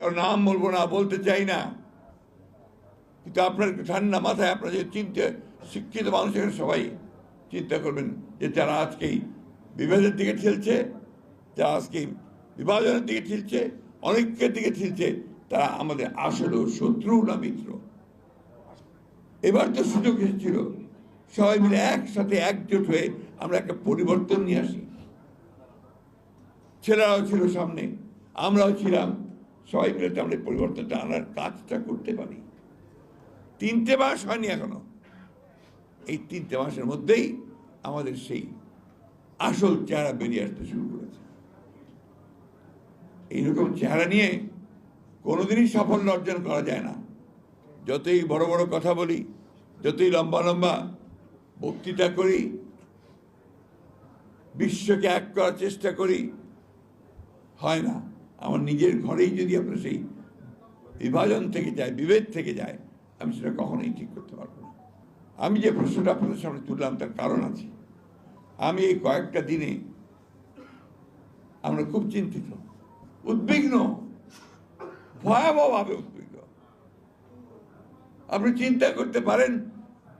কারণ নাম বলবো না, বলতে চাই না, কিন্তু আপনার ঠান্ডা মাথায় আপনার যে চিন্তা, শিক্ষিত মানুষের সবাই চিন্তা করবেন যে যারা আজকেই বিভেদের দিকে ঠেলছে, যারা আজকে বিভাজনের দিকে ঠেলছে, অনেকের দিকে ঠেলছে, তারা আমাদের আসলেও শত্রু না মিত্র। এবার তো সুযোগ এসেছিল সবাই মিলে একসাথে একজোট হয়ে আমরা একটা পরিবর্তন নিয়ে আসি। ছেলেরাও ছিল সামনে, আমরাও ছিলাম, সবাই মিলে আমরা পরিবর্তনটা আনার কাজটা করতে পারি। 3টে মাস হয়নি এখনো, এই 3টে মাসের মধ্যেই আমাদের সেই আসল চেহারা বেরিয়ে আসতে শুরু করেছে। এইরকম চেহারা নিয়ে কোনোদিনই সাফল্য অর্জন করা যায় না। যতই বড় বড় কথা বলি, যতই লম্বা লম্বা বক্তৃতা করি, বিশ্বকে এক করার চেষ্টা করি, হয় না। আমার নিজের ঘরেই যদি আপনার সেই বিভাজন থেকে যায়, বিভেদ থেকে যায়, আমি সেটা কখনোই ঠিক করতে পারবো না। আমি যে প্রশ্নটা আপনাদের সামনে তুললাম তার কারণ আছে। আমি এই কয়েকটা দিনে আমরা খুব চিন্তিত, উদ্বিগ্ন, ভয়াবহভাবে উদ্বিগ্ন। আপনি চিন্তা করতে পারেন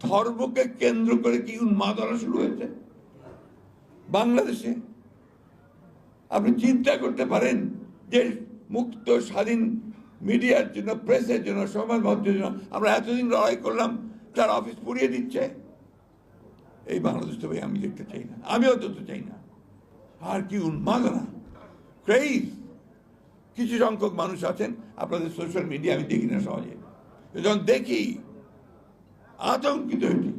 ধর্মকে কেন্দ্র করে কি উন্মাদনা শুরু হয়েছে বাংলাদেশে। আপনি চিন্তা করতে পারেন যে মুক্ত স্বাধীন মিডিয়ার জন্য, প্রেসের জন্য, সমাজ মাধ্যমের জন্য আমরা এতদিন লড়াই করলাম, তার অফিস পুড়িয়ে দিচ্ছে। এই বাংলাদেশ তো ভাই আমি দেখতে চাই না, আমিও তো চাই না। আর কি উন্মাদনা, ক্রেজ। কিছু সংখ্যক মানুষ আছেন, আপনাদের সোশ্যাল মিডিয়া আমি দেখি না সহজে, যখন দেখি আতঙ্কিত হয়েছি,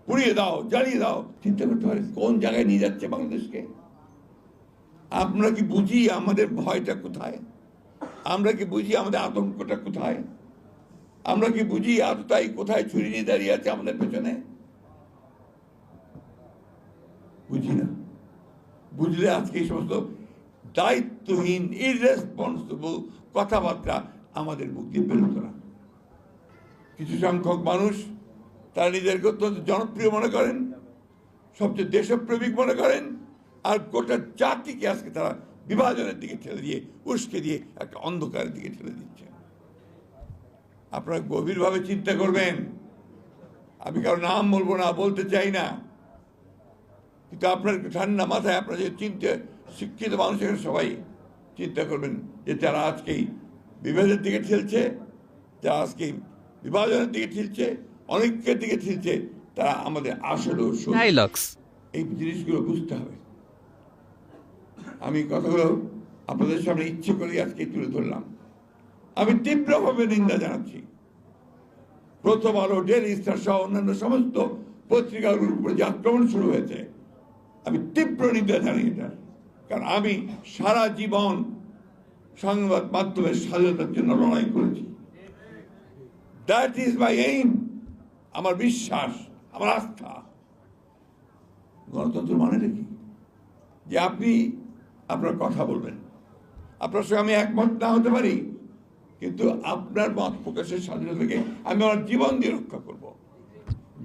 পুড়িয়ে দাও, জ্বালিয়ে দাও। চিন্তা করতে পারেন কোন জায়গায় নিয়ে যাচ্ছে বাংলাদেশকে। আমরা কি বুঝি আমাদের ভয়টা কোথায়? আমরা কি বুঝি আমাদের আতঙ্কটা কোথায়? আমরা কি বুঝি আততাই কোথায় ছুরি নিয়ে দাঁড়িয়ে আছে আমাদের পেছনে? বুঝি না। বুঝলে আজকে এই সমস্ত দায়িত্বহীন, ইররেসপন্সিবল কথাবার্তা আমাদের মুখ দিয়ে বেরোতো না। কিছু সংখ্যক মানুষ তারা নিজেদেরকে অত্যন্ত জনপ্রিয় মনে করেন, সবচেয়ে দেশপ্রেমিক মনে করেন, আর গোটা জাতিকে আজকে তারা বিভাজনের দিকে ঠেলে দিয়ে, উস্কে দিয়ে একটা অন্ধকারের দিকে ঠেলে দিচ্ছে। আপনারা গভীরভাবে চিন্তা করবেন। আমি কারো নাম বলবো না, বলতে চাই না, কিন্তু আপনার ঠান্ডা মাথায় আপনার যে চিন্তা, শিক্ষিত মানুষের সবাই চিন্তা করবেন যে যারা আজকেই বিভেদের দিকে ঠেলছে, যারা আজকে বিভাজনের দিকে ঠেলছে, অনেকের দিকে ঠেলছে, তারা আমাদের আসলেও এই জিনিসগুলো বুঝতে হবে। আমি কথাগুলো আপনাদের সামনে ইচ্ছে করে আজকে তুলে ধরলাম। আমি তীব্রভাবে নিন্দা জানাচ্ছি প্রথম আলো, ডেইলি স্টার সহ অন্যান্য সমস্ত পত্রিকাগুলোর উপরে যে আক্রমণ শুরু হয়েছে, আমি তীব্র নিন্দা জানাই এটা। কারণ আমি সারা জীবন সংবাদ মাধ্যমের স্বাধীনতার জন্য লড়াই করেছি। That is my aim. আমার বিশ্বাস, আমার আস্থা। গণতন্ত্র মানে কি? যে আপনি আপনার কথা বলবেন, আপনার সঙ্গে আমি একমত না হতে পারি, কিন্তু আপনার মত প্রকাশের স্বাধীনতাকে আমি আমার জীবন দিয়ে রক্ষা করব।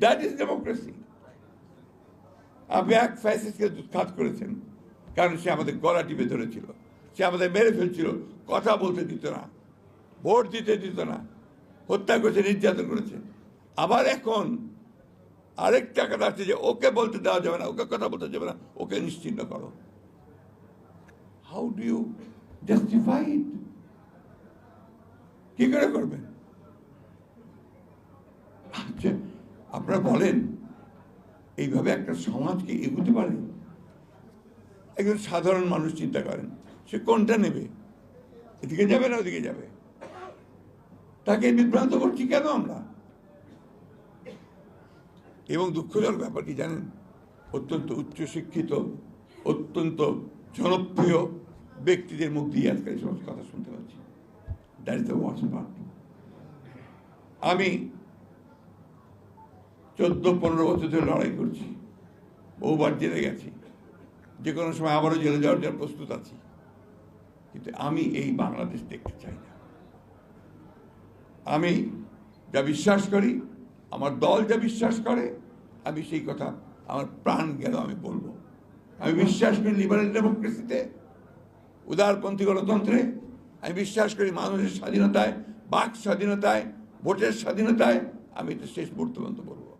That is democracy. আপনি এক ফ্যাসিস্টকে উৎখাত করেছেন কারণ সে আমাদের গলা টিপে ধরেছিল, সে আমাদের মেরে ফেলছিল, কথা বলতে দিত না, ভোট দিতে দিত না, হত্যা করেছে, নির্যাতন করেছে। আবার এখন আরেকটা কথা আছে যে ওকে বলতে দেওয়া যাবে না, ওকে কথা বলতে যাবে না, ওকে নিশ্চিন্ন করো। হাউ ডু ইউ জাস্টিফাই ইট? কি করে করবেন? আচ্ছা, আপনারা বলেন এইভাবে একটা সমাজকে এগোতে পারে? একজন সাধারণ মানুষ চিন্তা করেন, সে কোনটা নেবে? এদিকে যাবে না ওদিকে যাবে? তাকে বিভ্রান্ত করছি কেন আমরা? এবং দুঃখজনক ব্যাপার কি জানেন, অত্যন্ত উচ্চশিক্ষিত, অত্যন্ত জনপ্রিয় ব্যক্তিদের মুখ দিয়ে আজকাল এই সমস্ত কথা শুনতে পাচ্ছি। That is the worst part. আমি 14-15 বছর ধরে লড়াই করছি, বহুবার জেলে গেছি, যে কোনো সময় আবারও জেলে যাওয়ার জন্য প্রস্তুত আছি, কিন্তু আমি এই বাংলাদেশ দেখতে চাই না। আমি যা বিশ্বাস করি, আমার দল যা বিশ্বাস করে, আমি সেই কথা আমার প্রাণ গেল আমি বলবো। আমি বিশ্বাস করি লিবারেল ডেমোক্রেসিতে, উদারপন্থী গণতন্ত্রে, আমি বিশ্বাস করি মানুষের স্বাধীনতায়, বাক স্বাধীনতায়, ভোটের স্বাধীনতায়। আমি তো শেষ মুহূর্ত পর্যন্ত বলবো।